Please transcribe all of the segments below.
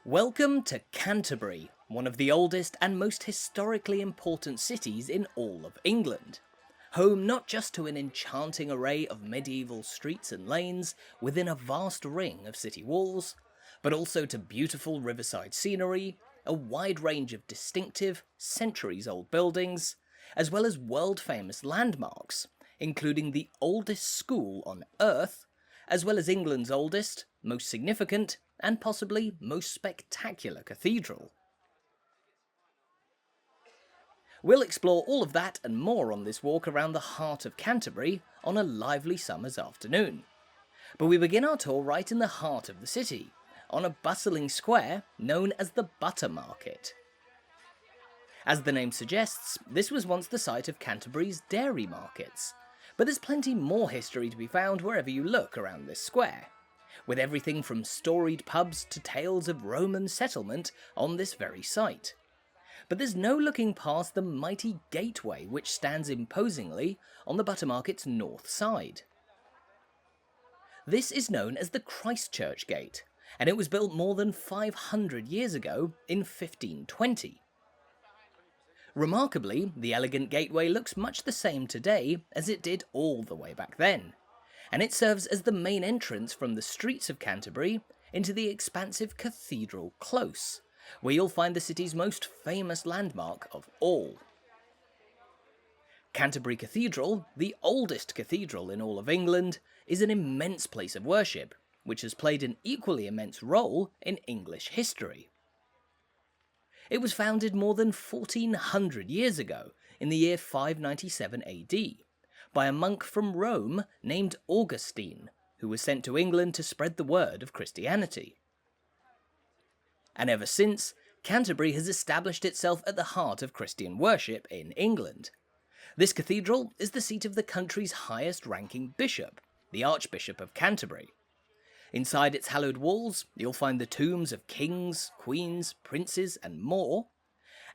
Welcome to Canterbury, one of the oldest and most historically important cities in all of England. Home not just to an enchanting array of medieval streets and lanes within a vast ring of city walls, but also to beautiful riverside scenery, a wide range of distinctive, centuries-old buildings, as well as world-famous landmarks, including the oldest school on Earth, as well as England's oldest, most significant, and possibly most spectacular cathedral. We'll explore all of that and more on this walk around the heart of Canterbury on a lively summer's afternoon. But we begin our tour right in the heart of the city, on a bustling square known as the Butter Market. As the name suggests, this was once the site of Canterbury's dairy markets, but there's plenty more history to be found wherever you look around this square, with everything from storied pubs to tales of Roman settlement on this very site. But there's no looking past the mighty gateway which stands imposingly on the Butter Market's north side. This is known as the Christchurch Gate, and it was built more than 500 years ago in 1520. Remarkably, the elegant gateway looks much the same today as it did all the way back then, and it serves as the main entrance from the streets of Canterbury into the expansive Cathedral Close, where you'll find the city's most famous landmark of all. Canterbury Cathedral, the oldest cathedral in all of England, is an immense place of worship, which has played an equally immense role in English history. It was founded more than 1400 years ago, in the year 597 AD, by a monk from Rome named Augustine, who was sent to England to spread the word of Christianity. And ever since, Canterbury has established itself at the heart of Christian worship in England. This cathedral is the seat of the country's highest-ranking bishop, the Archbishop of Canterbury. Inside its hallowed walls, you'll find the tombs of kings, queens, princes, and more.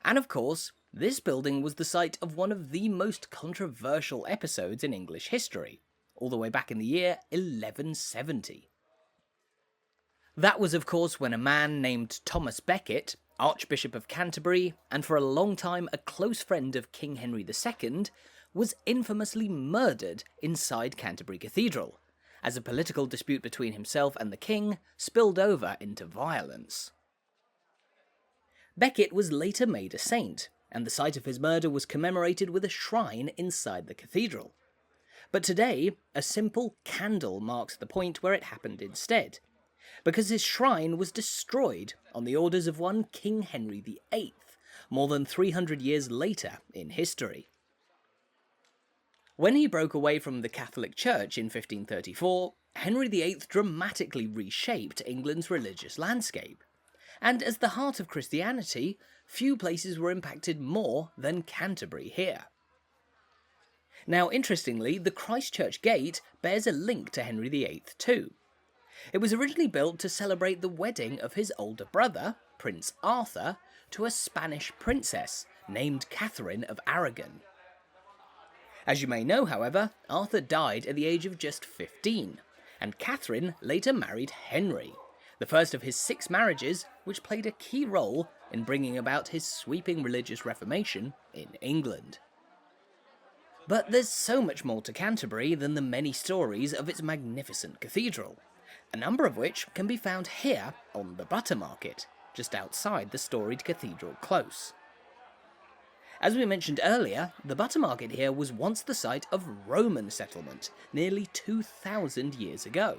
And of course, this building was the site of one of the most controversial episodes in English history, all the way back in the year 1170. That was of course when a man named Thomas Becket, Archbishop of Canterbury, and for a long time a close friend of King Henry II, was infamously murdered inside Canterbury Cathedral, as a political dispute between himself and the king spilled over into violence. Becket was later made a saint, and the site of his murder was commemorated with a shrine inside the cathedral. But today, a simple candle marks the point where it happened instead, because his shrine was destroyed on the orders of one King Henry VIII, more than 300 years later in history. When he broke away from the Catholic Church in 1534, Henry VIII dramatically reshaped England's religious landscape, and as the heart of Christianity, few places were impacted more than Canterbury here. Now interestingly, the Christchurch Gate bears a link to Henry VIII too. It was originally built to celebrate the wedding of his older brother, Prince Arthur, to a Spanish princess named Catherine of Aragon. As you may know, however, Arthur died at the age of just 15, and Catherine later married Henry, the first of his 6 marriages, which played a key role in bringing about his sweeping religious reformation in England. But there's so much more to Canterbury than the many stories of its magnificent cathedral, a number of which can be found here on the Butter Market, just outside the storied Cathedral Close. As we mentioned earlier, the Butter Market here was once the site of Roman settlement, nearly 2,000 years ago.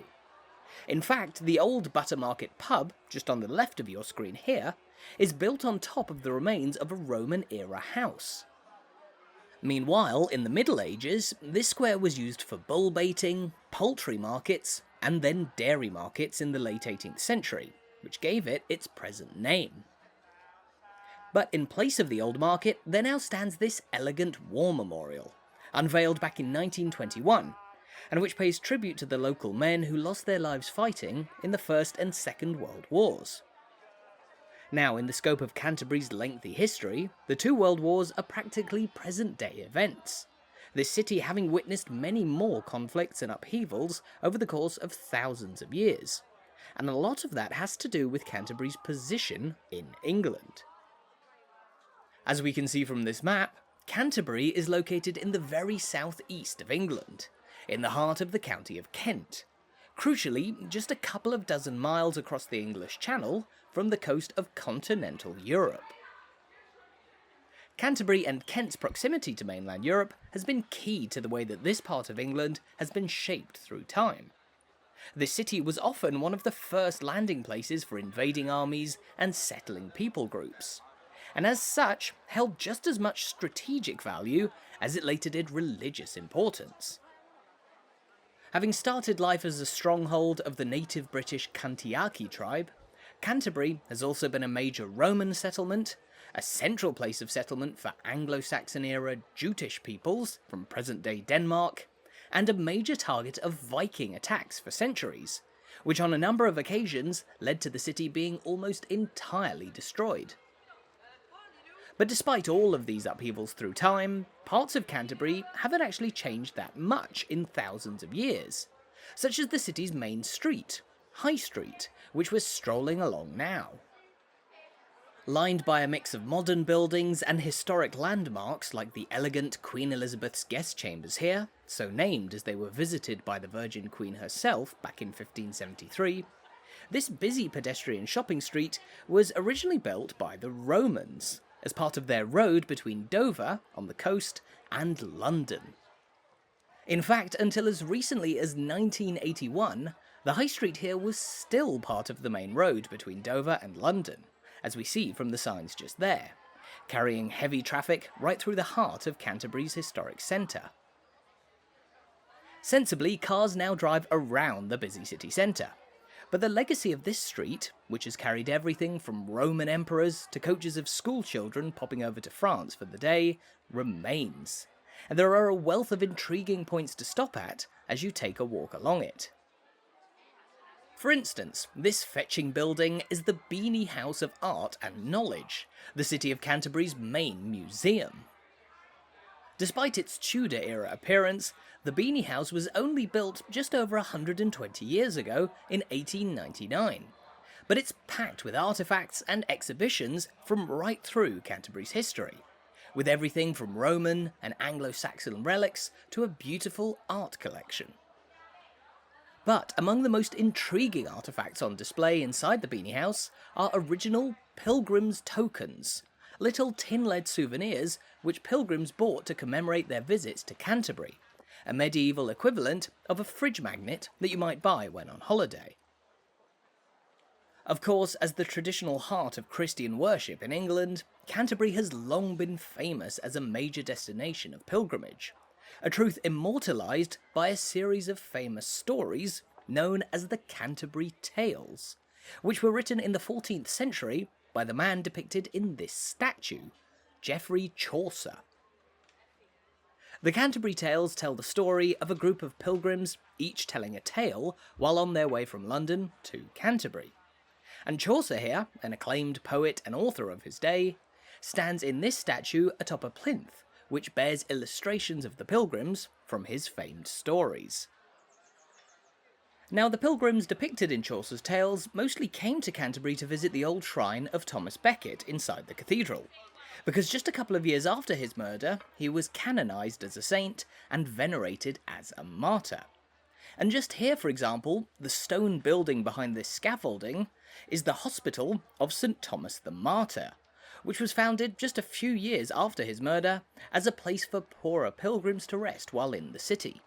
In fact, the old Butter Market pub, just on the left of your screen here, is built on top of the remains of a Roman-era house. Meanwhile, in the Middle Ages, this square was used for bull baiting, poultry markets, and then dairy markets in the late 18th century, which gave it its present name. But in place of the old market, there now stands this elegant war memorial, unveiled back in 1921, and which pays tribute to the local men who lost their lives fighting in the First and Second World Wars. Now, in the scope of Canterbury's lengthy history, the 2 world wars are practically present-day events, this city having witnessed many more conflicts and upheavals over the course of thousands of years, and a lot of that has to do with Canterbury's position in England. As we can see from this map, Canterbury is located in the very southeast of England, in the heart of the county of Kent, crucially just a couple of dozen miles across the English Channel from the coast of continental Europe. Canterbury and Kent's proximity to mainland Europe has been key to the way that this part of England has been shaped through time. This city was often one of the first landing places for invading armies and settling people groups, and as such held just as much strategic value as it later did religious importance. Having started life as a stronghold of the native British Cantiaki tribe, Canterbury has also been a major Roman settlement, a central place of settlement for Anglo-Saxon-era Jutish peoples from present-day Denmark, and a major target of Viking attacks for centuries, which on a number of occasions led to the city being almost entirely destroyed. But despite all of these upheavals through time, parts of Canterbury haven't actually changed that much in thousands of years, such as the city's main street, High Street, which we're strolling along now. Lined by a mix of modern buildings and historic landmarks like the elegant Queen Elizabeth's guest chambers here, so named as they were visited by the Virgin Queen herself back in 1573, this busy pedestrian shopping street was originally built by the Romans, as part of their road between Dover, on the coast, and London. In fact, until as recently as 1981, the High Street here was still part of the main road between Dover and London, as we see from the signs just there, carrying heavy traffic right through the heart of Canterbury's historic centre. Sensibly, cars now drive around the busy city centre, but the legacy of this street, which has carried everything from Roman emperors to coaches of school children popping over to France for the day, remains, and there are a wealth of intriguing points to stop at as you take a walk along it. For instance, this fetching building is the Beaney House of Art and Knowledge, the City of Canterbury's main museum. Despite its Tudor-era appearance, the Beaney House was only built just over 120 years ago in 1899, but it's packed with artefacts and exhibitions from right through Canterbury's history, with everything from Roman and Anglo-Saxon relics to a beautiful art collection. But among the most intriguing artefacts on display inside the Beaney House are original Pilgrim's tokens, little tin-lead souvenirs which pilgrims bought to commemorate their visits to Canterbury, a medieval equivalent of a fridge magnet that you might buy when on holiday. Of course, as the traditional heart of Christian worship in England, Canterbury has long been famous as a major destination of pilgrimage, a truth immortalised by a series of famous stories known as the Canterbury Tales, which were written in the 14th century by the man depicted in this statue, Geoffrey Chaucer. The Canterbury Tales tell the story of a group of pilgrims, each telling a tale while on their way from London to Canterbury. And Chaucer here, an acclaimed poet and author of his day, stands in this statue atop a plinth, which bears illustrations of the pilgrims from his famed stories. Now, the pilgrims depicted in Chaucer's tales mostly came to Canterbury to visit the old shrine of Thomas Becket inside the cathedral, because just a couple of years after his murder, he was canonised as a saint and venerated as a martyr. And just here, for example, the stone building behind this scaffolding is the Hospital of St. Thomas the Martyr, which was founded just a few years after his murder as a place for poorer pilgrims to rest while in the city.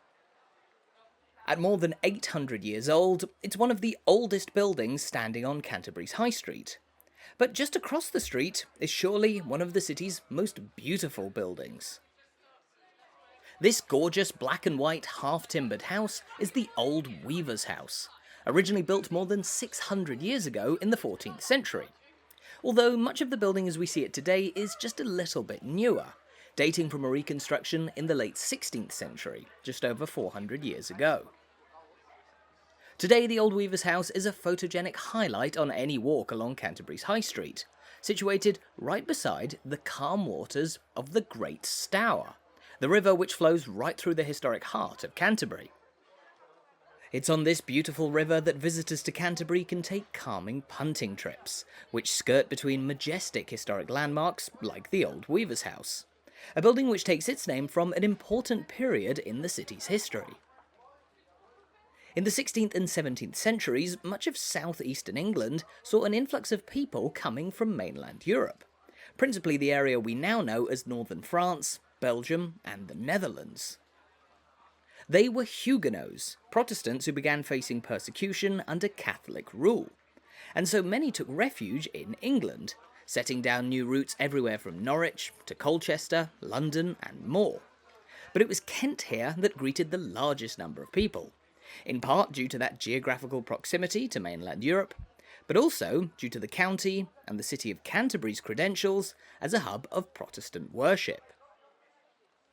At more than 800 years old, it's one of the oldest buildings standing on Canterbury's High Street. But just across the street is surely one of the city's most beautiful buildings. This gorgeous black and white half-timbered house is the Old Weaver's House, originally built more than 600 years ago in the 14th century. Although much of the building as we see it today is just a little bit newer, dating from a reconstruction in the late 16th century, just over 400 years ago. Today, the Old Weaver's House is a photogenic highlight on any walk along Canterbury's High Street, situated right beside the calm waters of the Great Stour, the river which flows right through the historic heart of Canterbury. It's on this beautiful river that visitors to Canterbury can take calming punting trips, which skirt between majestic historic landmarks like the Old Weaver's House, a building which takes its name from an important period in the city's history. In the 16th and 17th centuries, much of southeastern England saw an influx of people coming from mainland Europe, principally the area we now know as northern France, Belgium, and the Netherlands. They were Huguenots, Protestants who began facing persecution under Catholic rule, and so many took refuge in England, setting down new routes everywhere from Norwich to Colchester, London, and more. But it was Kent here that greeted the largest number of people, in part due to that geographical proximity to mainland Europe, but also due to the county and the city of Canterbury's credentials as a hub of Protestant worship.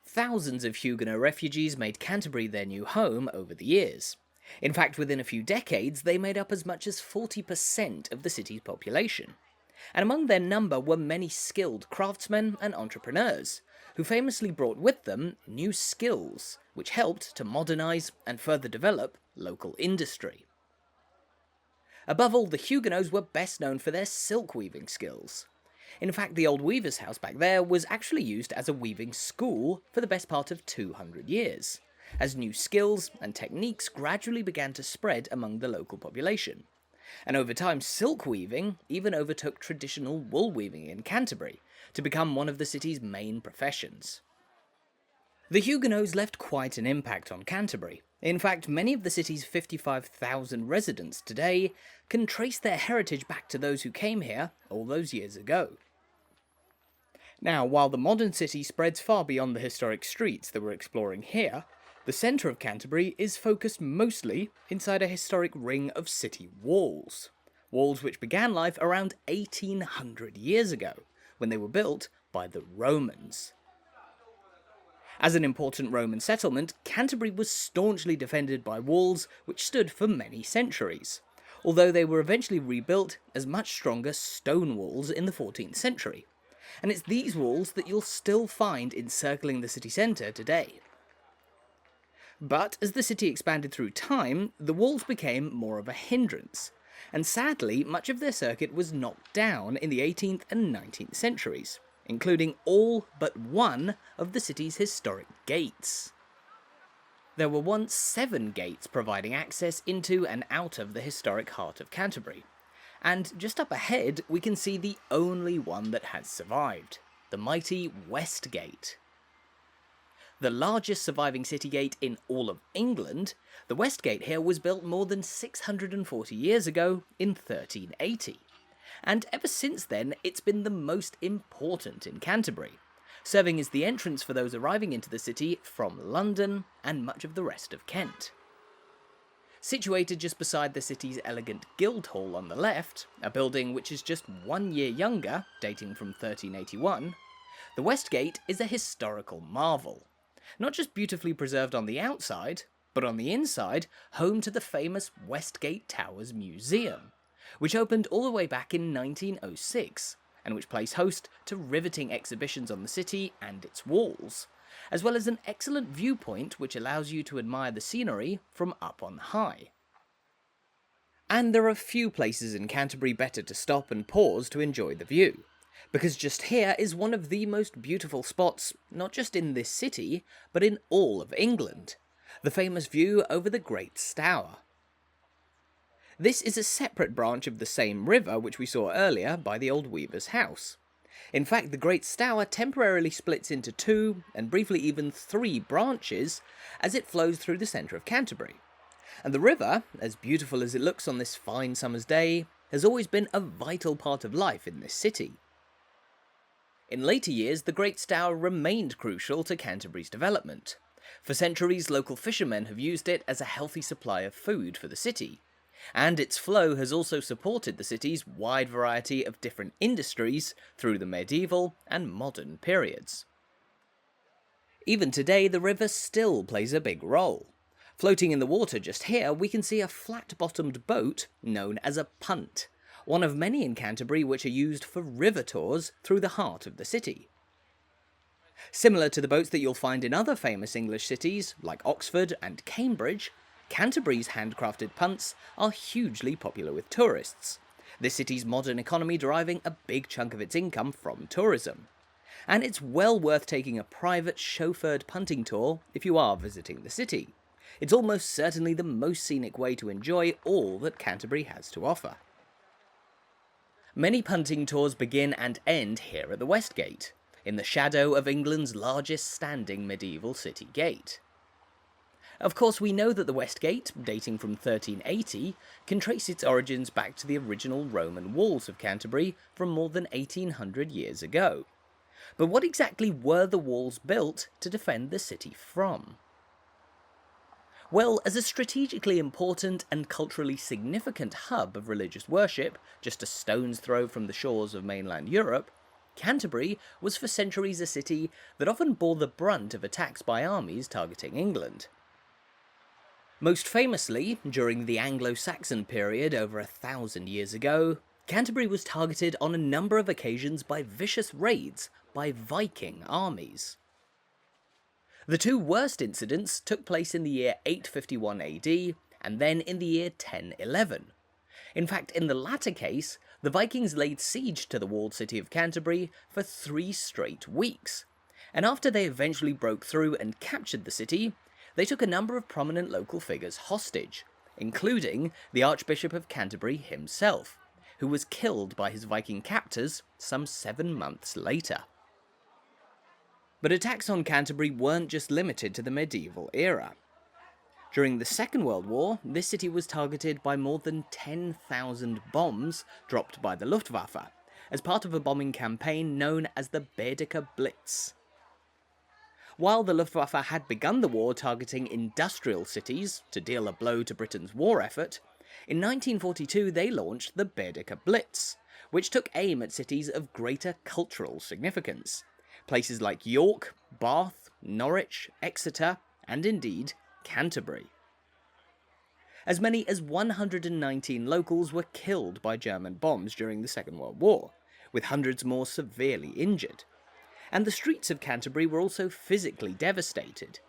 Thousands of Huguenot refugees made Canterbury their new home over the years. In fact, within a few decades, they made up as much as 40% of the city's population. And among their number were many skilled craftsmen and entrepreneurs, who famously brought with them new skills, which helped to modernise and further develop local industry. Above all, the Huguenots were best known for their silk weaving skills. In fact, the Old Weaver's House back there was actually used as a weaving school for the best part of 200 years, as new skills and techniques gradually began to spread among the local population. And over time, silk weaving even overtook traditional wool weaving in Canterbury to become one of the city's main professions. The Huguenots left quite an impact on Canterbury. In fact, many of the city's 55,000 residents today can trace their heritage back to those who came here all those years ago. Now, while the modern city spreads far beyond the historic streets that we're exploring here, the centre of Canterbury is focused mostly inside a historic ring of city walls. Walls which began life around 1800 years ago, when they were built by the Romans. As an important Roman settlement, Canterbury was staunchly defended by walls which stood for many centuries, although they were eventually rebuilt as much stronger stone walls in the 14th century. And it's these walls that you'll still find encircling the city centre today. But as the city expanded through time, the walls became more of a hindrance, and sadly much of their circuit was knocked down in the 18th and 19th centuries, including all but one of the city's historic gates. There were once 7 gates providing access into and out of the historic heart of Canterbury, and just up ahead we can see the only one that has survived, the mighty West Gate. The largest surviving city gate in all of England, the West Gate here was built more than 640 years ago in 1380, and ever since then it's been the most important in Canterbury, serving as the entrance for those arriving into the city from London and much of the rest of Kent. Situated just beside the city's elegant Guildhall on the left, a building which is just 1 year younger, dating from 1381, the West Gate is a historical marvel. Not just beautifully preserved on the outside, but on the inside, home to the famous Westgate Towers Museum, which opened all the way back in 1906, and which plays host to riveting exhibitions on the city and its walls, as well as an excellent viewpoint which allows you to admire the scenery from up on high. And there are few places in Canterbury better to stop and pause to enjoy the view, because just here is one of the most beautiful spots, not just in this city, but in all of England, the famous view over the Great Stour. This is a separate branch of the same river which we saw earlier by the Old Weaver's House. In fact, the Great Stour temporarily splits into 2, and briefly even 3 branches as it flows through the centre of Canterbury. And the river, as beautiful as it looks on this fine summer's day, has always been a vital part of life in this city. In later years, the Great Stour remained crucial to Canterbury's development. For centuries, local fishermen have used it as a healthy supply of food for the city, and its flow has also supported the city's wide variety of different industries through the medieval and modern periods. Even today, the river still plays a big role. Floating in the water just here, we can see a flat-bottomed boat known as a punt, one of many in Canterbury which are used for river tours through the heart of the city. Similar to the boats that you'll find in other famous English cities, like Oxford and Cambridge, Canterbury's handcrafted punts are hugely popular with tourists, the city's modern economy deriving a big chunk of its income from tourism. And it's well worth taking a private chauffeured punting tour if you are visiting the city. It's almost certainly the most scenic way to enjoy all that Canterbury has to offer. Many punting tours begin and end here at the West Gate, in the shadow of England's largest standing medieval city gate. Of course, we know that the West Gate, dating from 1380, can trace its origins back to the original Roman walls of Canterbury from more than 1800 years ago. But what exactly were the walls built to defend the city from? Well, as a strategically important and culturally significant hub of religious worship, just a stone's throw from the shores of mainland Europe, Canterbury was for centuries a city that often bore the brunt of attacks by armies targeting England. Most famously, during the Anglo-Saxon period over 1,000 years ago, Canterbury was targeted on a number of occasions by vicious raids by Viking armies. The two worst incidents took place in the year 851 AD and then in the year 1011. In fact, in the latter case, the Vikings laid siege to the walled city of Canterbury for 3 straight weeks, and after they eventually broke through and captured the city, they took a number of prominent local figures hostage, including the Archbishop of Canterbury himself, who was killed by his Viking captors some 7 months later. But attacks on Canterbury weren't just limited to the medieval era. During the Second World War, this city was targeted by more than 10,000 bombs dropped by the Luftwaffe, as part of a bombing campaign known as the Baedeker Blitz. While the Luftwaffe had begun the war targeting industrial cities to deal a blow to Britain's war effort, in 1942 they launched the Baedeker Blitz, which took aim at cities of greater cultural significance. Places like York, Bath, Norwich, Exeter, and indeed, Canterbury. As many as 119 locals were killed by German bombs during the Second World War, with hundreds more severely injured. And the streets of Canterbury were also physically devastated.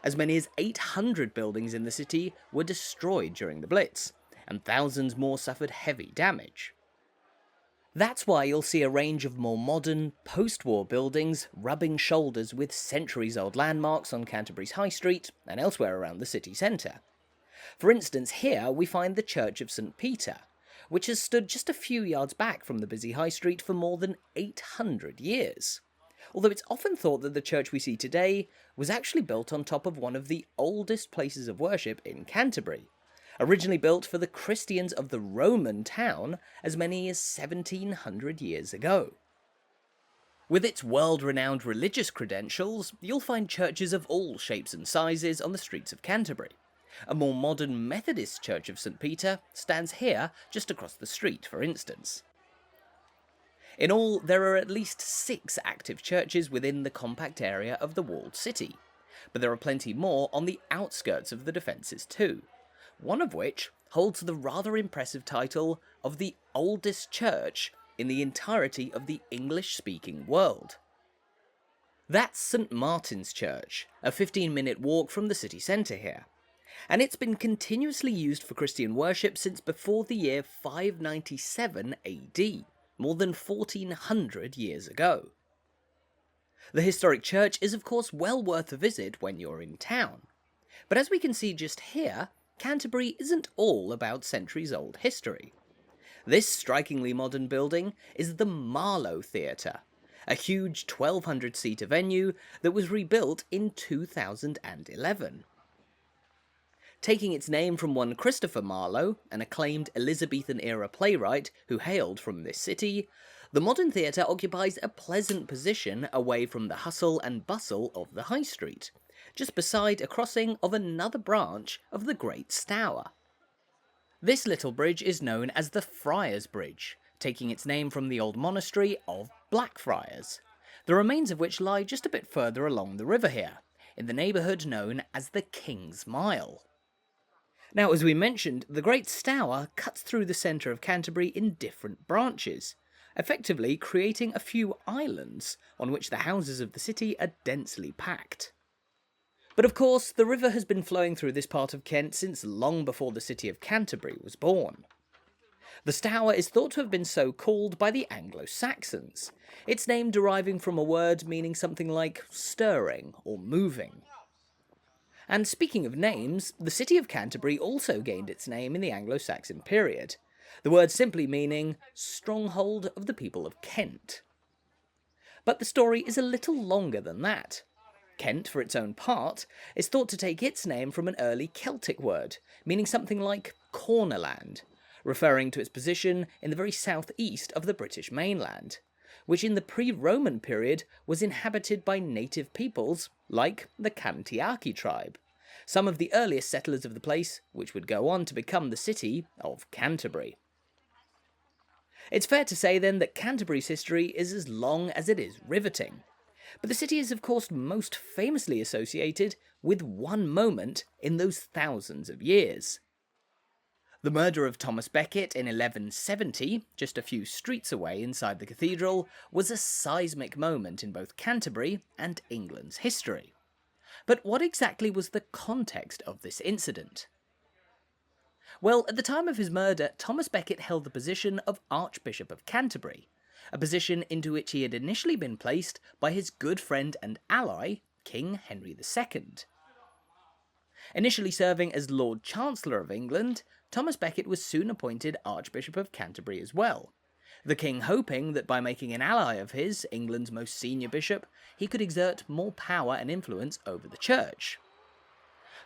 As many as 800 buildings in the city were destroyed during the Blitz, and thousands more suffered heavy damage. That's why you'll see a range of more modern, post-war buildings rubbing shoulders with centuries-old landmarks on Canterbury's High Street and elsewhere around the city centre. For instance, here we find the Church of St. Peter, which has stood just a few yards back from the busy High Street for more than 800 years. Although it's often thought that the church we see today was actually built on top of one of the oldest places of worship in Canterbury, originally built for the Christians of the Roman town as many as 1700 years ago. With its world-renowned religious credentials, you'll find churches of all shapes and sizes on the streets of Canterbury. A more modern Methodist Church of St. Peter stands here just across the street, for instance. In all, there are at least 6 active churches within the compact area of the walled city, but there are plenty more on the outskirts of the defences too, one of which holds the rather impressive title of the oldest church in the entirety of the English-speaking world. That's St. Martin's Church, a 15-minute walk from the city centre here, and it's been continuously used for Christian worship since before the year 597 AD. More than 1400 years ago. The historic church is of course well worth a visit when you're in town, but as we can see just here, Canterbury isn't all about centuries-old history. This strikingly modern building is the Marlowe Theatre, a huge 1,200-seater venue that was rebuilt in 2011. Taking its name from one Christopher Marlowe, an acclaimed Elizabethan-era playwright who hailed from this city, the modern theatre occupies a pleasant position away from the hustle and bustle of the High Street, just beside a crossing of another branch of the Great Stour. This little bridge is known as the Friars Bridge, taking its name from the old monastery of Blackfriars, the remains of which lie just a bit further along the river here, in the neighbourhood known as the King's Mile. Now, as we mentioned, the Great Stour cuts through the centre of Canterbury in different branches, effectively creating a few islands on which the houses of the city are densely packed. But of course, the river has been flowing through this part of Kent since long before the city of Canterbury was born. The Stour is thought to have been so called by the Anglo-Saxons, its name deriving from a word meaning something like stirring or moving. And speaking of names, the city of Canterbury also gained its name in the Anglo-Saxon period, the word simply meaning stronghold of the people of Kent. But the story is a little longer than that. Kent, for its own part, is thought to take its name from an early Celtic word, meaning something like cornerland, referring to its position in the very southeast of the British mainland, which in the pre-Roman period was inhabited by native peoples like the Cantiaki tribe, some of the earliest settlers of the place, which would go on to become the city of Canterbury. It's fair to say then that Canterbury's history is as long as it is riveting, but the city is of course most famously associated with one moment in those thousands of years. The murder of Thomas Becket in 1170, just a few streets away inside the cathedral, was a seismic moment in both Canterbury and England's history. But what exactly was the context of this incident? Well, at the time of his murder, Thomas Becket held the position of Archbishop of Canterbury, a position into which he had initially been placed by his good friend and ally, King Henry II. Initially serving as Lord Chancellor of England, Thomas Becket was soon appointed Archbishop of Canterbury as well, the king hoping that by making an ally of his, England's most senior bishop, he could exert more power and influence over the church.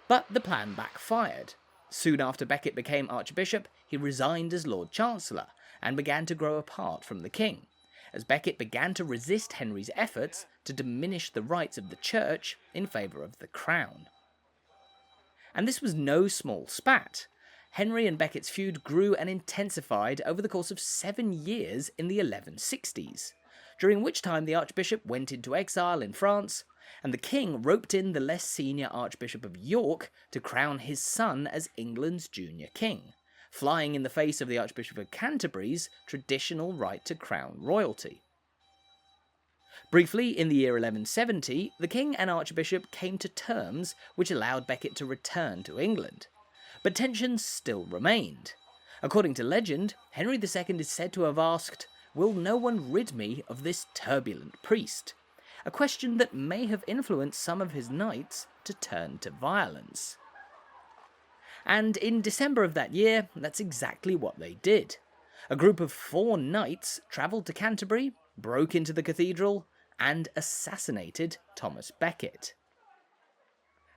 But the plan backfired. Soon after Becket became Archbishop, he resigned as Lord Chancellor and began to grow apart from the king, as Becket began to resist Henry's efforts to diminish the rights of the church in favour of the crown. And this was no small spat. Henry and Becket's feud grew and intensified over the course of 7 years in the 1160s, during which time the Archbishop went into exile in France, and the king roped in the less senior Archbishop of York to crown his son as England's junior king, flying in the face of the Archbishop of Canterbury's traditional right to crown royalty. Briefly, in the year 1170, the king and Archbishop came to terms which allowed Becket to return to England. But tensions still remained. According to legend, Henry II is said to have asked, "Will no one rid me of this turbulent priest?" A question that may have influenced some of his knights to turn to violence. And in December of that year, that's exactly what they did. A group of 4 knights travelled to Canterbury, broke into the cathedral, and assassinated Thomas Becket.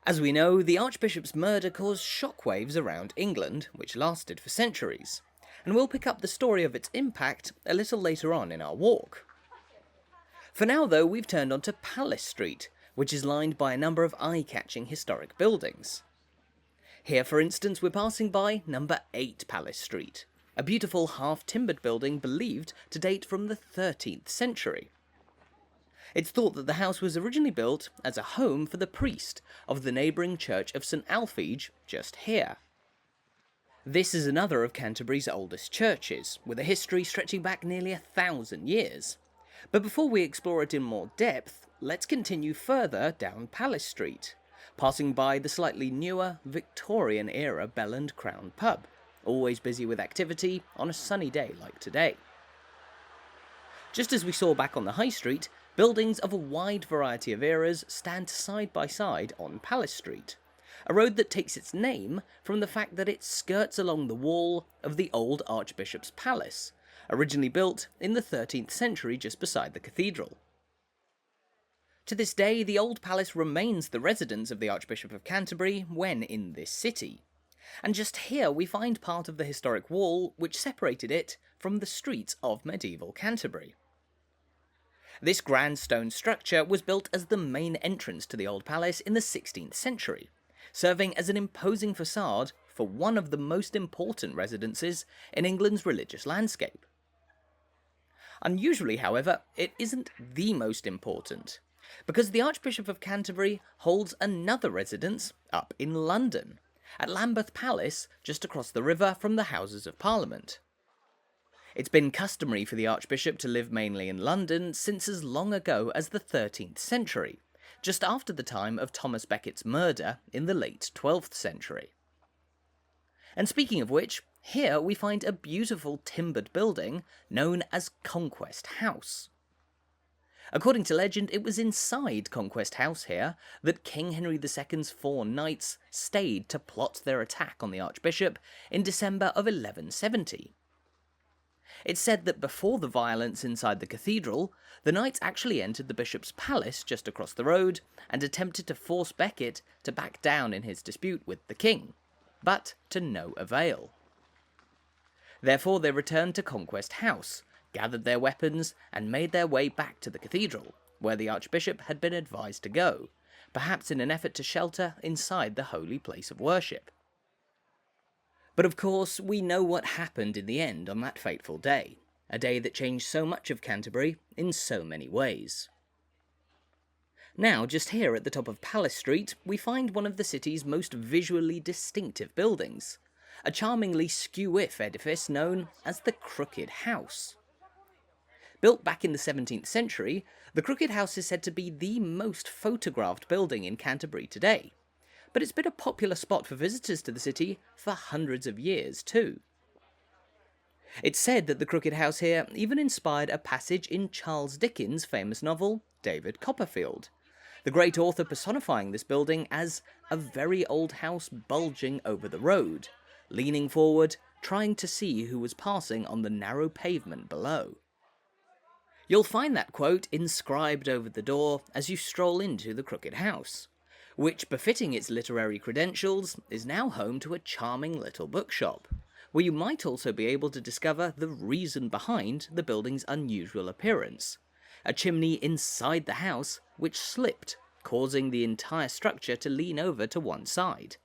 As we know, the Archbishop's murder caused shockwaves around England, which lasted for centuries, and we'll pick up the story of its impact a little later on in our walk. For now though, we've turned onto Palace Street, which is lined by a number of eye-catching historic buildings. Here, for instance, we're passing by number 8 Palace Street, a beautiful half-timbered building believed to date from the 13th century. It's thought that the house was originally built as a home for the priest of the neighbouring church of St Alphege, just here. This is another of Canterbury's oldest churches, with a history stretching back nearly 1,000 years. But before we explore it in more depth, let's continue further down Palace Street, passing by the slightly newer, Victorian-era Bell and Crown pub, always busy with activity on a sunny day like today. Just as we saw back on the High Street, buildings of a wide variety of eras stand side by side on Palace Street, a road that takes its name from the fact that it skirts along the wall of the old Archbishop's Palace, originally built in the 13th century just beside the cathedral. To this day, the old palace remains the residence of the Archbishop of Canterbury when in this city, and just here we find part of the historic wall which separated it from the streets of medieval Canterbury. This grand stone structure was built as the main entrance to the old palace in the 16th century, serving as an imposing facade for one of the most important residences in England's religious landscape. Unusually, however, it isn't the most important, because the Archbishop of Canterbury holds another residence up in London, at Lambeth Palace, just across the river from the Houses of Parliament. It's been customary for the Archbishop to live mainly in London since as long ago as the 13th century, just after the time of Thomas Becket's murder in the late 12th century. And speaking of which, here we find a beautiful timbered building known as Conquest House. According to legend, it was inside Conquest House here that King Henry II's 4 knights stayed to plot their attack on the Archbishop in December of 1170. It's said that before the violence inside the cathedral, the knights actually entered the bishop's palace just across the road and attempted to force Becket to back down in his dispute with the king, but to no avail. Therefore they returned to Conquest House, gathered their weapons, and made their way back to the cathedral, where the Archbishop had been advised to go, perhaps in an effort to shelter inside the holy place of worship. But of course, we know what happened in the end on that fateful day, a day that changed so much of Canterbury in so many ways. Now, just here at the top of Palace Street, we find one of the city's most visually distinctive buildings, a charmingly skew-if edifice known as the Crooked House. Built back in the 17th century, the Crooked House is said to be the most photographed building in Canterbury today, but it's been a popular spot for visitors to the city for hundreds of years too. It's said that the Crooked House here even inspired a passage in Charles Dickens' famous novel, David Copperfield, the great author personifying this building as a very old house bulging over the road, leaning forward, trying to see who was passing on the narrow pavement below. You'll find that quote inscribed over the door as you stroll into the Crooked House, which, befitting its literary credentials, is now home to a charming little bookshop, where you might also be able to discover the reason behind the building's unusual appearance, a chimney inside the house which slipped, causing the entire structure to lean over to one side.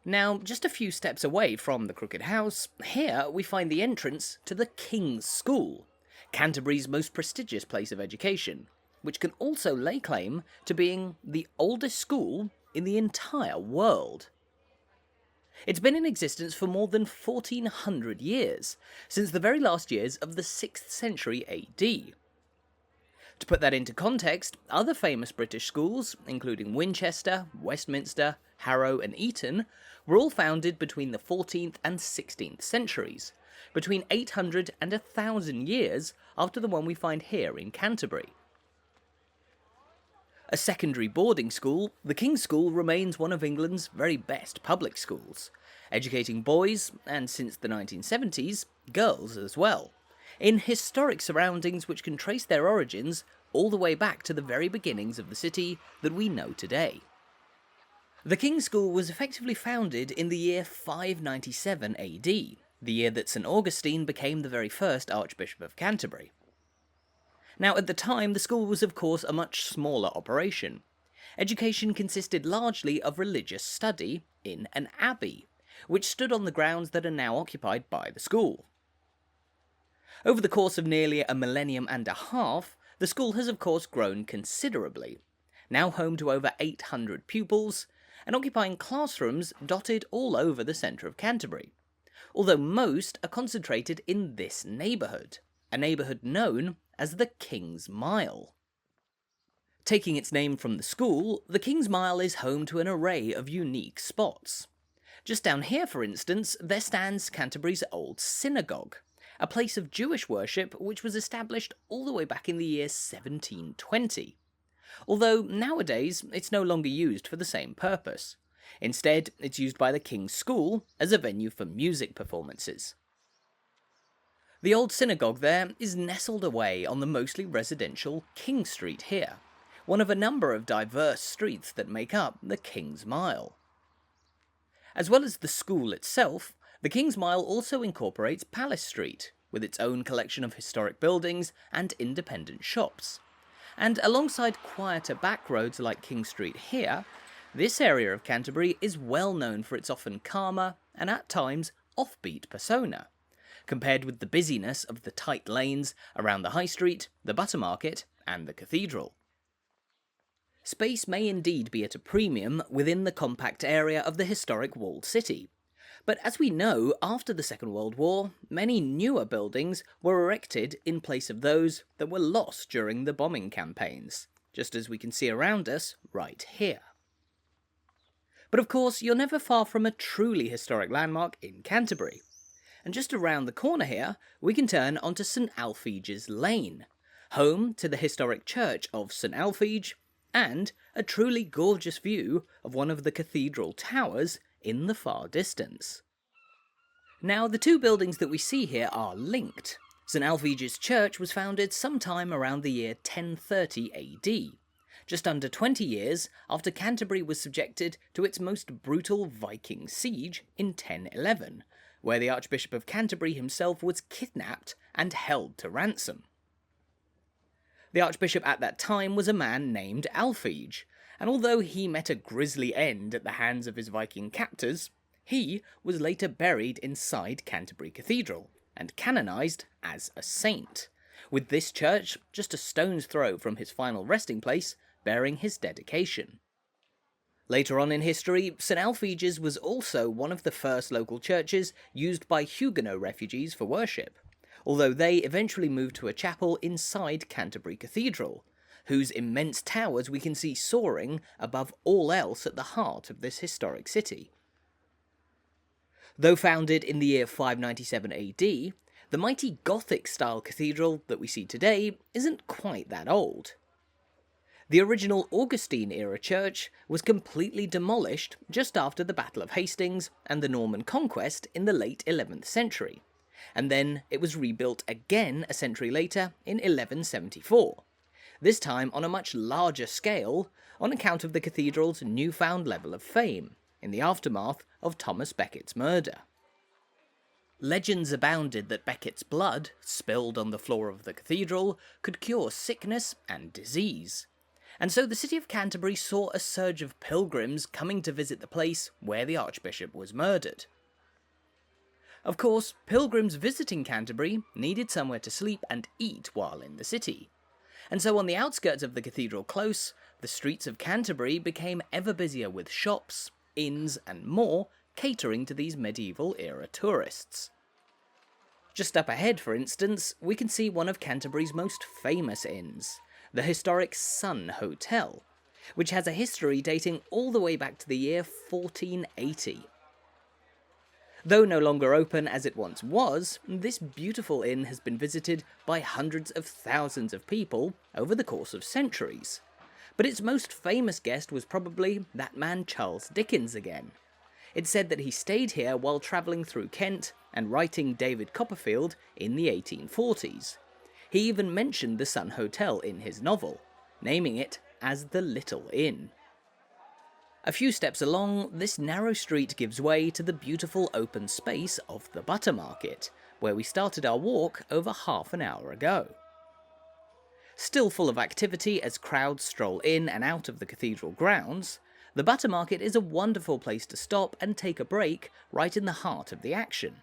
Now, just a few steps away from the Crooked House, here we find the entrance to the King's School, Canterbury's most prestigious place of education, which can also lay claim to being the oldest school in the entire world. It's been in existence for more than 1400 years, since the very last years of the 6th century AD. To put that into context, other famous British schools, including Winchester, Westminster, Harrow and Eton, were all founded between the 14th and 16th centuries, between 800 and 1000 years after the one we find here in Canterbury. A secondary boarding school, the King's School remains one of England's very best public schools, educating boys, and since the 1970s, girls as well, in historic surroundings which can trace their origins all the way back to the very beginnings of the city that we know today. The King's School was effectively founded in the year 597 AD, the year that St Augustine became the very first Archbishop of Canterbury. Now, at the time, the school was of course a much smaller operation. Education consisted largely of religious study in an abbey, which stood on the grounds that are now occupied by the school. Over the course of nearly a millennium and a half, the school has of course grown considerably, now home to over 800 pupils, and occupying classrooms dotted all over the centre of Canterbury, although most are concentrated in this neighbourhood, a neighbourhood known as the King's Mile. Taking its name from the school, the King's Mile is home to an array of unique spots. Just down here, for instance, there stands Canterbury's Old Synagogue, a place of Jewish worship which was established all the way back in the year 1720. Although nowadays it's no longer used for the same purpose. Instead, it's used by the King's School as a venue for music performances. The Old Synagogue there is nestled away on the mostly residential King Street here, one of a number of diverse streets that make up the King's Mile. As well as the school itself, the King's Mile also incorporates Palace Street, with its own collection of historic buildings and independent shops. And alongside quieter back roads like King Street here, this area of Canterbury is well known for its often calmer and at times offbeat persona, compared with the busyness of the tight lanes around the High Street, the Buttermarket and the Cathedral. Space may indeed be at a premium within the compact area of the historic walled city, but as we know, after the Second World War, many newer buildings were erected in place of those that were lost during the bombing campaigns, just as we can see around us right here. But of course, you're never far from a truly historic landmark in Canterbury. And just around the corner here, we can turn onto St Alphege's Lane, home to the historic church of St Alphege, and a truly gorgeous view of one of the cathedral towers in the far distance. Now, the two buildings that we see here are linked. St Alphege's church was founded sometime around the year 1030 AD, just under 20 years after Canterbury was subjected to its most brutal Viking siege in 1011, where the Archbishop of Canterbury himself was kidnapped and held to ransom. The Archbishop at that time was a man named Alphege, and although he met a grisly end at the hands of his Viking captors, he was later buried inside Canterbury Cathedral and canonised as a saint, with this church just a stone's throw from his final resting place bearing his dedication. Later on in history, St Alphege's was also one of the first local churches used by Huguenot refugees for worship, although they eventually moved to a chapel inside Canterbury Cathedral, whose immense towers we can see soaring above all else at the heart of this historic city. Though founded in the year 597 AD, the mighty Gothic-style cathedral that we see today isn't quite that old. The original Augustine-era church was completely demolished just after the Battle of Hastings and the Norman conquest in the late 11th century, and then it was rebuilt again a century later in 1174, this time on a much larger scale on account of the cathedral's newfound level of fame in the aftermath of Thomas Becket's murder. Legends abounded that Becket's blood, spilled on the floor of the cathedral, could cure sickness and disease, and so the city of Canterbury saw a surge of pilgrims coming to visit the place where the Archbishop was murdered. Of course, pilgrims visiting Canterbury needed somewhere to sleep and eat while in the city, and so on the outskirts of the cathedral close, the streets of Canterbury became ever busier with shops, inns and more catering to these medieval-era tourists. Just up ahead, for instance, we can see one of Canterbury's most famous inns, the historic Sun Hotel, which has a history dating all the way back to the year 1480. Though no longer open as it once was, this beautiful inn has been visited by hundreds of thousands of people over the course of centuries. But its most famous guest was probably that man Charles Dickens again. It's said that he stayed here while travelling through Kent and writing David Copperfield in the 1840s. He even mentioned the Sun Hotel in his novel, naming it as the Little Inn. A few steps along, this narrow street gives way to the beautiful open space of the Butter Market, where we started our walk over half an hour ago. Still full of activity as crowds stroll in and out of the cathedral grounds, the Butter Market is a wonderful place to stop and take a break right in the heart of the action.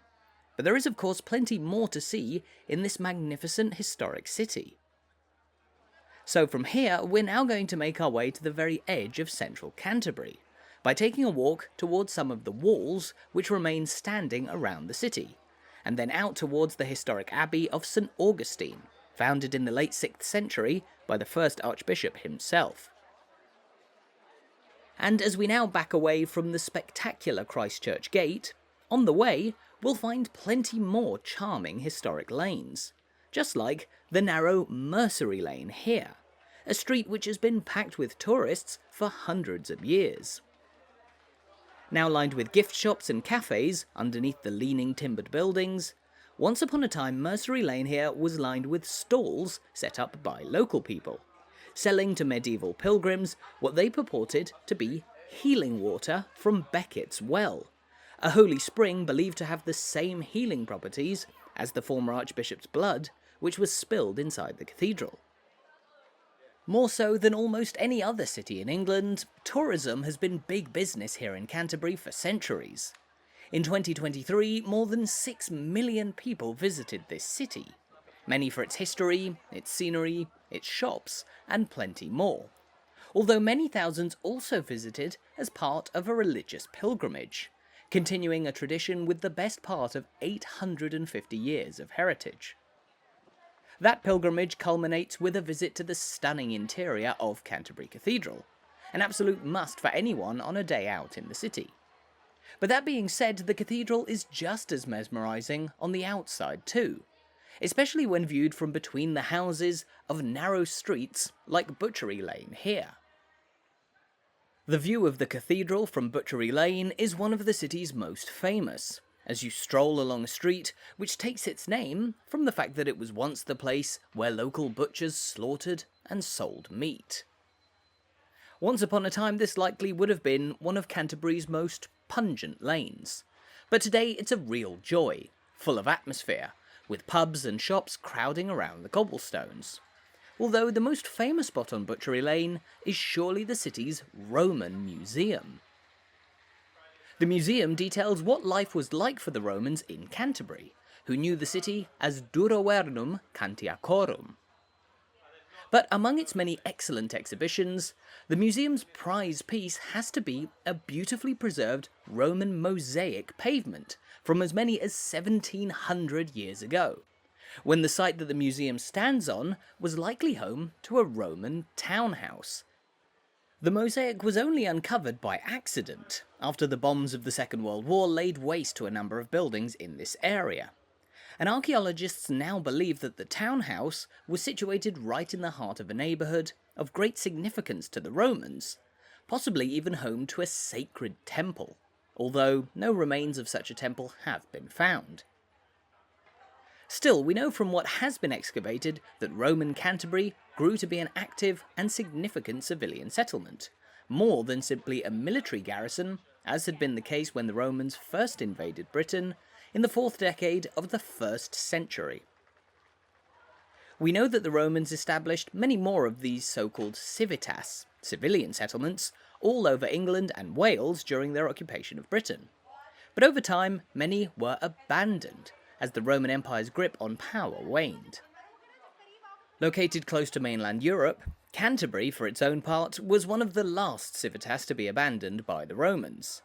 But there is of course plenty more to see in this magnificent historic city. So from here, we're now going to make our way to the very edge of central Canterbury, by taking a walk towards some of the walls which remain standing around the city, and then out towards the historic Abbey of St Augustine, founded in the late 6th century by the first Archbishop himself. And as we now back away from the spectacular Christchurch Gate, on the way we'll find plenty more charming historic lanes, just like the narrow Mercery Lane here, a street which has been packed with tourists for hundreds of years. Now lined with gift shops and cafes underneath the leaning timbered buildings, once upon a time Mercery Lane here was lined with stalls set up by local people, selling to medieval pilgrims what they purported to be healing water from Becket's Well, a holy spring believed to have the same healing properties as the former Archbishop's blood, which was spilled inside the cathedral. More so than almost any other city in England, tourism has been big business here in Canterbury for centuries. In 2023, more than 6 million people visited this city, many for its history, its scenery, its shops, and plenty more, although many thousands also visited as part of a religious pilgrimage, continuing a tradition with the best part of 850 years of heritage. That pilgrimage culminates with a visit to the stunning interior of Canterbury Cathedral, an absolute must for anyone on a day out in the city. But that being said, the cathedral is just as mesmerising on the outside too, especially when viewed from between the houses of narrow streets like Butchery Lane here. The view of the cathedral from Butchery Lane is one of the city's most famous, as you stroll along a street which takes its name from the fact that it was once the place where local butchers slaughtered and sold meat. Once upon a time, this likely would have been one of Canterbury's most pungent lanes, but today it's a real joy, full of atmosphere, with pubs and shops crowding around the cobblestones. Although the most famous spot on Butchery Lane is surely the city's Roman Museum. The museum details what life was like for the Romans in Canterbury, who knew the city as Durovernum Cantiacorum. But among its many excellent exhibitions, the museum's prize piece has to be a beautifully preserved Roman mosaic pavement from as many as 1700 years ago, when the site that the museum stands on was likely home to a Roman townhouse. The mosaic was only uncovered by accident after the bombs of the Second World War laid waste to a number of buildings in this area, and archaeologists now believe that the townhouse was situated right in the heart of a neighbourhood of great significance to the Romans, possibly even home to a sacred temple, although no remains of such a temple have been found. Still, we know from what has been excavated that Roman Canterbury grew to be an active and significant civilian settlement, more than simply a military garrison, as had been the case when the Romans first invaded Britain in the 4th decade of the 1st century. We know that the Romans established many more of these so-called civitas, civilian settlements, all over England and Wales during their occupation of Britain. But over time, many were abandoned, as the Roman Empire's grip on power waned. Located close to mainland Europe, Canterbury, for its own part, was one of the last civitas to be abandoned by the Romans.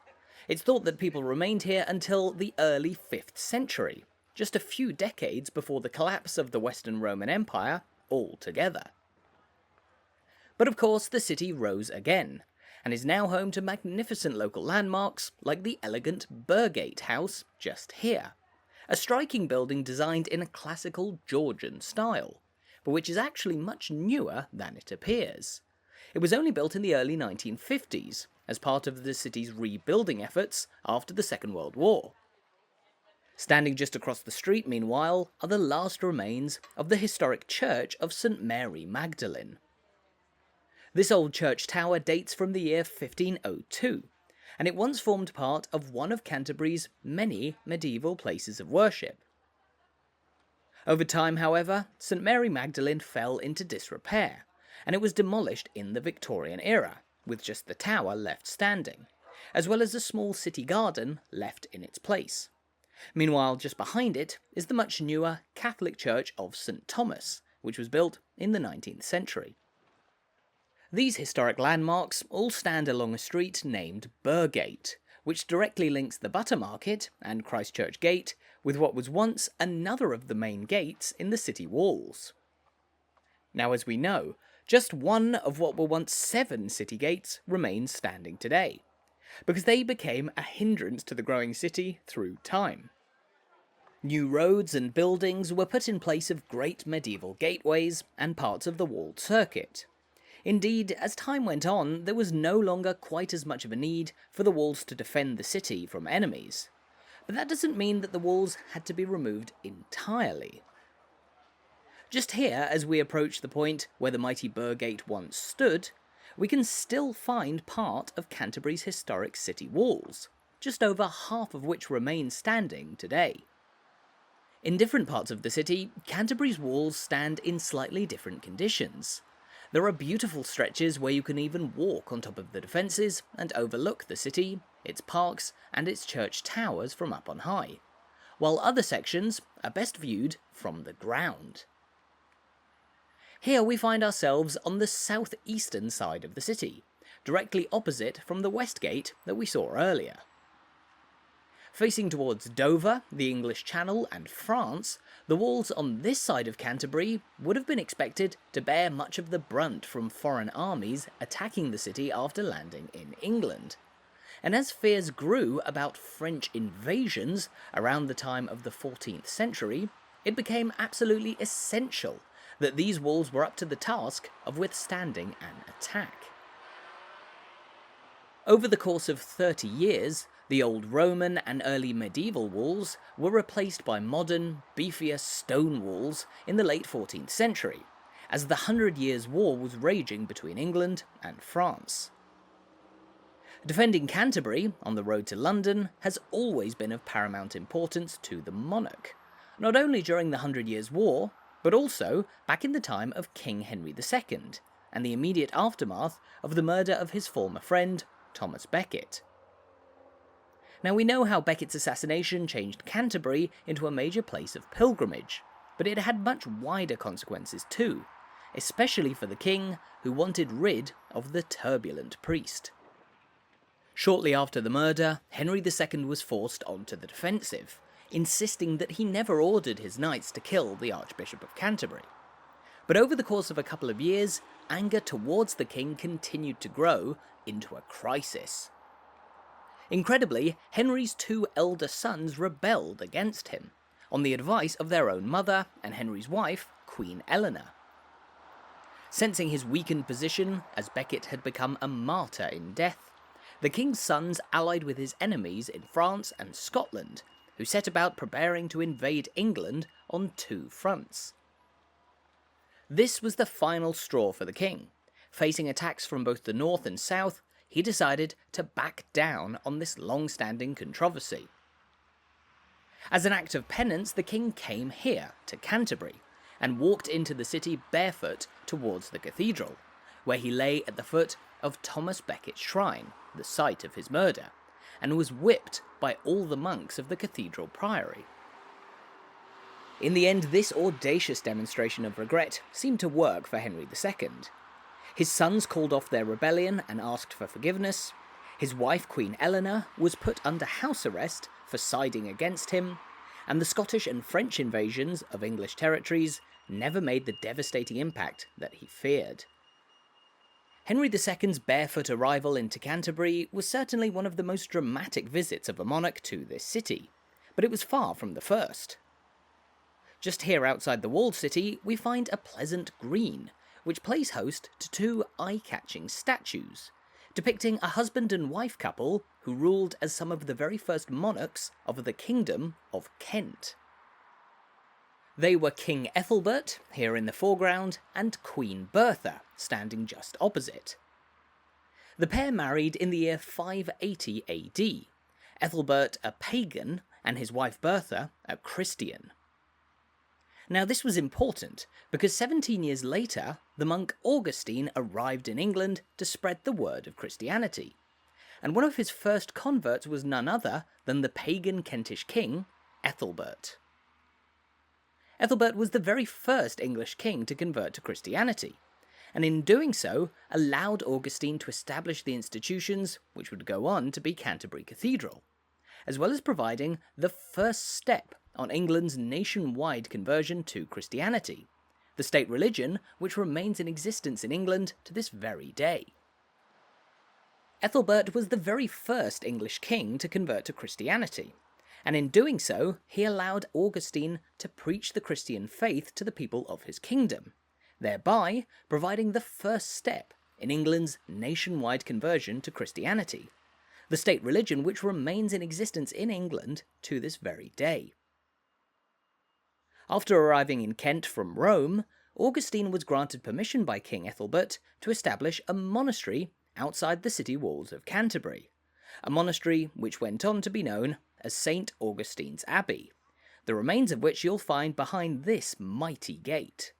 It's thought that people remained here until the early 5th century, just a few decades before the collapse of the Western Roman Empire altogether. But of course, the city rose again, and is now home to magnificent local landmarks like the elegant Burgate House just here, a striking building designed in a classical Georgian style, but which is actually much newer than it appears. It was only built in the early 1950s, as part of the city's rebuilding efforts after the Second World War. Standing just across the street, meanwhile, are the last remains of the historic church of St Mary Magdalene. This old church tower dates from the year 1502, and it once formed part of one of Canterbury's many medieval places of worship. Over time, however, St Mary Magdalene fell into disrepair, and it was demolished in the Victorian era, with just the tower left standing, as well as a small city garden left in its place. Meanwhile, just behind it is the much newer Catholic Church of St Thomas, which was built in the 19th century. These historic landmarks all stand along a street named Burgate, which directly links the Butter Market and Christchurch Gate with what was once another of the main gates in the city walls. Now, as we know, just one of what were once 7 city gates remains standing today, because they became a hindrance to the growing city through time. New roads and buildings were put in place of great medieval gateways and parts of the walled circuit. Indeed, as time went on, there was no longer quite as much of a need for the walls to defend the city from enemies. But that doesn't mean that the walls had to be removed entirely. Just here, as we approach the point where the mighty Burgate once stood, we can still find part of Canterbury's historic city walls, just over half of which remain standing today. In different parts of the city, Canterbury's walls stand in slightly different conditions. There are beautiful stretches where you can even walk on top of the defences and overlook the city, its parks and its church towers from up on high, while other sections are best viewed from the ground. Here we find ourselves on the southeastern side of the city, directly opposite from the west gate that we saw earlier. Facing towards Dover, the English Channel, and France, the walls on this side of Canterbury would have been expected to bear much of the brunt from foreign armies attacking the city after landing in England. And as fears grew about French invasions around the time of the 14th century, it became absolutely essential that these walls were up to the task of withstanding an attack. Over the course of 30 years, the old Roman and early medieval walls were replaced by modern, beefier stone walls in the late 14th century, as the 100 Years' War was raging between England and France. Defending Canterbury on the road to London has always been of paramount importance to the monarch, not only during the 100 Years' War, but also back in the time of King Henry II, and the immediate aftermath of the murder of his former friend, Thomas Becket. Now we know how Becket's assassination changed Canterbury into a major place of pilgrimage, but it had much wider consequences too, especially for the king who wanted rid of the turbulent priest. Shortly after the murder, Henry II was forced onto the defensive, insisting that he never ordered his knights to kill the Archbishop of Canterbury. But over the course of a couple of years, anger towards the king continued to grow into a crisis. Incredibly, Henry's two elder sons rebelled against him, on the advice of their own mother and Henry's wife, Queen Eleanor. Sensing his weakened position, as Becket had become a martyr in death, the king's sons allied with his enemies in France and Scotland, who set about preparing to invade England on two fronts. This was the final straw for the king. Facing attacks from both the north and south, he decided to back down on this long-standing controversy. As an act of penance, the king came here, to Canterbury, and walked into the city barefoot towards the cathedral, where he lay at the foot of Thomas Becket's shrine, the site of his murder, and was whipped by all the monks of the cathedral priory. In the end, this audacious demonstration of regret seemed to work for Henry II. His sons called off their rebellion and asked for forgiveness. His wife, Queen Eleanor, was put under house arrest for siding against him, and the Scottish and French invasions of English territories never made the devastating impact that he feared. Henry II's barefoot arrival into Canterbury was certainly one of the most dramatic visits of a monarch to this city, but it was far from the first. Just here outside the walled city, we find a pleasant green, which plays host to two eye-catching statues, depicting a husband and wife couple who ruled as some of the very first monarchs of the Kingdom of Kent. They were King Ethelbert, here in the foreground, and Queen Bertha, standing just opposite. The pair married in the year 580 AD, Ethelbert a pagan and his wife Bertha a Christian. Now this was important, because 17 years later, the monk Augustine arrived in England to spread the word of Christianity, and one of his first converts was none other than the pagan Kentish king, Ethelbert. Ethelbert was the very first English king to convert to Christianity, and in doing so, allowed Augustine to establish the institutions which would go on to be Canterbury Cathedral, as well as providing the first step on England's nationwide conversion to Christianity, the state religion which remains in existence in England to this very day. Ethelbert was the very first English king to convert to Christianity, and in doing so, he allowed Augustine to preach the Christian faith to the people of his kingdom, thereby providing the first step in England's nationwide conversion to Christianity, the state religion which remains in existence in England to this very day. After arriving in Kent from Rome, Augustine was granted permission by King Ethelbert to establish a monastery outside the city walls of Canterbury, a monastery which went on to be known as St. Augustine's Abbey, the remains of which you'll find behind this mighty gate.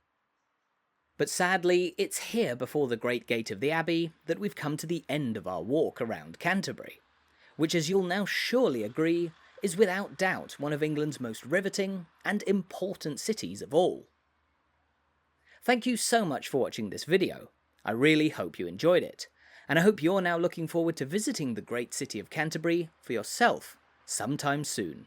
But sadly, it's here before the great gate of the Abbey that we've come to the end of our walk around Canterbury, which, as you'll now surely agree, is without doubt one of England's most riveting and important cities of all. Thank you so much for watching this video. I really hope you enjoyed it, and I hope you're now looking forward to visiting the great city of Canterbury for yourself sometime soon.